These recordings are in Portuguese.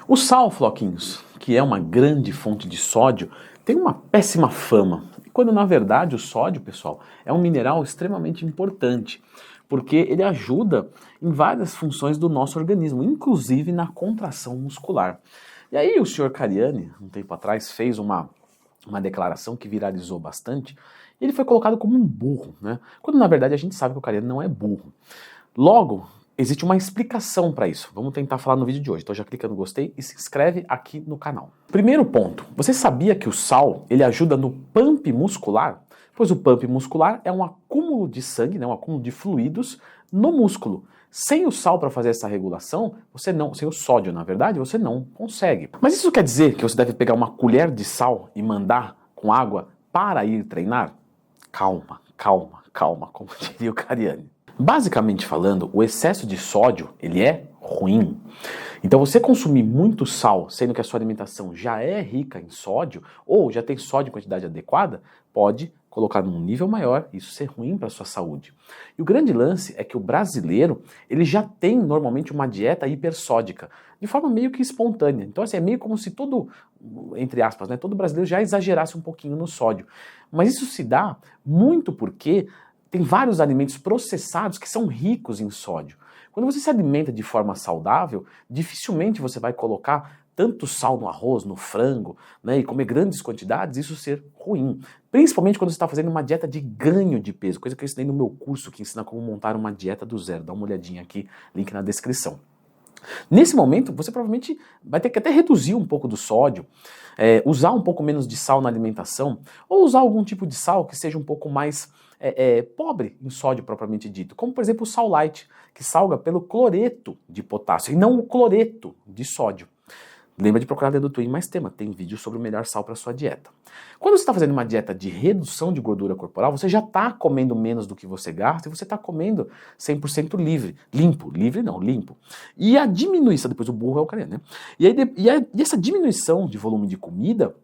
O sal, floquinhos, que é uma grande fonte de sódio, tem uma péssima fama. Quando na verdade o sódio, pessoal, é um mineral extremamente importante, porque ele ajuda em várias funções do nosso organismo, inclusive na contração muscular. E aí o senhor Cariani, um tempo atrás, fez uma declaração que viralizou bastante, e ele foi colocado como um burro, né? Quando na verdade a gente sabe que o Cariani não é burro. Logo, existe uma explicação para isso. Vamos tentar falar no vídeo de hoje. Então já clica no gostei e se inscreve aqui no canal. Primeiro ponto, você sabia que o sal ele ajuda no pump muscular? Pois o pump muscular é um acúmulo de sangue, né, um acúmulo de fluidos no músculo. Sem o sal para fazer essa regulação, sem o sódio na verdade, você não consegue. Mas isso quer dizer que você deve pegar uma colher de sal e mandar com água para ir treinar? Calma, calma, calma, como diria o Cariani. Basicamente falando, o excesso de sódio, ele é ruim. Então você consumir muito sal, sendo que a sua alimentação já é rica em sódio, ou já tem sódio em quantidade adequada, pode colocar num nível maior, isso ser ruim para a sua saúde. E o grande lance é que o brasileiro, ele já tem normalmente uma dieta hipersódica, de forma meio que espontânea. Então assim, é meio como se todo, entre aspas, né, todo brasileiro já exagerasse um pouquinho no sódio. Mas isso se dá muito porque tem vários alimentos processados que são ricos em sódio. Quando você se alimenta de forma saudável, dificilmente você vai colocar tanto sal no arroz, no frango, né, e comer grandes quantidades, isso ser ruim. Principalmente quando você está fazendo uma dieta de ganho de peso, coisa que eu ensinei no meu curso que ensina como montar uma dieta do zero. Dá uma olhadinha aqui, link na descrição. Nesse momento, você provavelmente vai ter que até reduzir um pouco do sódio, usar um pouco menos de sal na alimentação, ou usar algum tipo de sal que seja um pouco mais pobre em sódio propriamente dito, como por exemplo o sal light, que salga pelo cloreto de potássio e não o cloreto de sódio. Lembra de procurar dentro do Twin Mais Tema, tem vídeo sobre o melhor sal para sua dieta. Quando você está fazendo uma dieta de redução de gordura corporal, você já está comendo menos do que você gasta e você está comendo 100% livre. Limpo. Livre não, limpo. E a diminuição, depois o burro é o cara, né? E essa diminuição de volume de comida,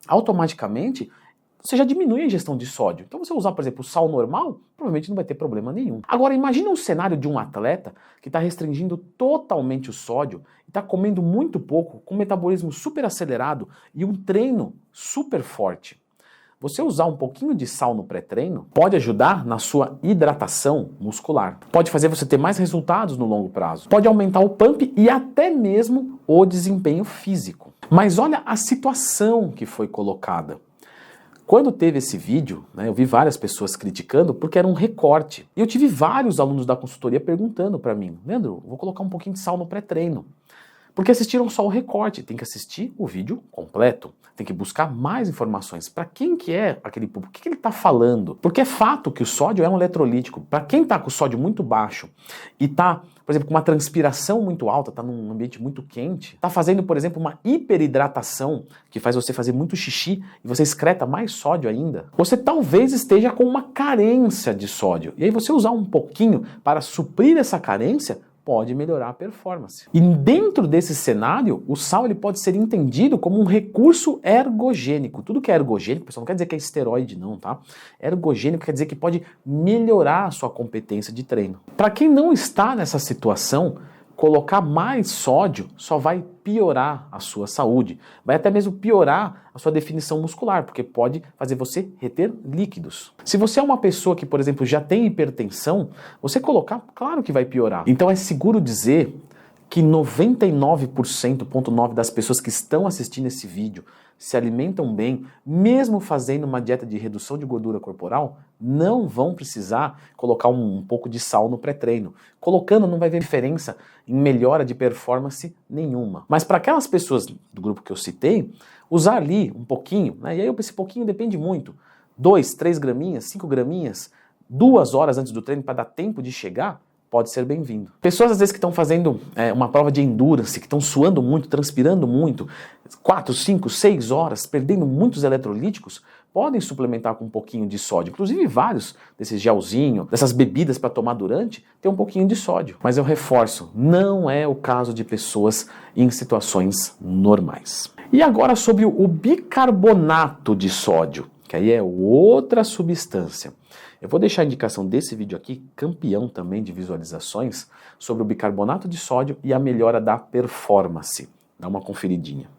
automaticamente, você já diminui a ingestão de sódio. Então você usar, por exemplo, o sal normal, provavelmente não vai ter problema nenhum. Agora, imagina um cenário de um atleta que está restringindo totalmente o sódio e está comendo muito pouco, com um metabolismo super acelerado e um treino super forte. Você usar um pouquinho de sal no pré-treino pode ajudar na sua hidratação muscular. Pode fazer você ter mais resultados no longo prazo. Pode aumentar o pump e até mesmo o desempenho físico. Mas olha a situação que foi colocada. Quando teve esse vídeo, né, eu vi várias pessoas criticando porque era um recorte. E eu tive vários alunos da consultoria perguntando para mim, Leandro, vou colocar um pouquinho de sal no pré-treino. Porque assistiram só o recorte, tem que assistir o vídeo completo, tem que buscar mais informações. Para quem que é aquele público? O que ele está falando? Porque é fato que o sódio é um eletrolítico. Para quem está com o sódio muito baixo e está, por exemplo, com uma transpiração muito alta, está num ambiente muito quente, está fazendo, por exemplo, uma hiperidratação, que faz você fazer muito xixi e você excreta mais sódio ainda, você talvez esteja com uma carência de sódio. E aí você usar um pouquinho para suprir essa carência, pode melhorar a performance. E dentro desse cenário, o sal ele pode ser entendido como um recurso ergogênico. Tudo que é ergogênico, pessoal, não quer dizer que é esteroide não, tá? Ergogênico quer dizer que pode melhorar a sua competência de treino. Para quem não está nessa situação, colocar mais sódio só vai piorar a sua saúde, vai até mesmo piorar a sua definição muscular, porque pode fazer você reter líquidos. Se você é uma pessoa que, por exemplo, já tem hipertensão, você colocar, claro que vai piorar. Então é seguro dizer que 99,9% das pessoas que estão assistindo esse vídeo se alimentam bem, mesmo fazendo uma dieta de redução de gordura corporal, não vão precisar colocar um pouco de sal no pré-treino. Colocando não vai ver diferença em melhora de performance nenhuma. Mas para aquelas pessoas do grupo que eu citei, usar ali um pouquinho, né? E aí esse pouquinho depende muito, 2, 3 graminhas, 5 graminhas, 2 horas antes do treino para dar tempo de chegar, pode ser bem-vindo. Pessoas às vezes que estão fazendo uma prova de endurance, que estão suando muito, transpirando muito, 4, 5, 6 horas, perdendo muitos eletrolíticos, podem suplementar com um pouquinho de sódio. Inclusive vários desses gelzinhos, dessas bebidas para tomar durante, tem um pouquinho de sódio. Mas eu reforço, não é o caso de pessoas em situações normais. E agora sobre o bicarbonato de sódio, que aí é outra substância. Eu vou deixar a indicação desse vídeo aqui, campeão também de visualizações, sobre o bicarbonato de sódio e a melhora da performance. Dá uma conferidinha.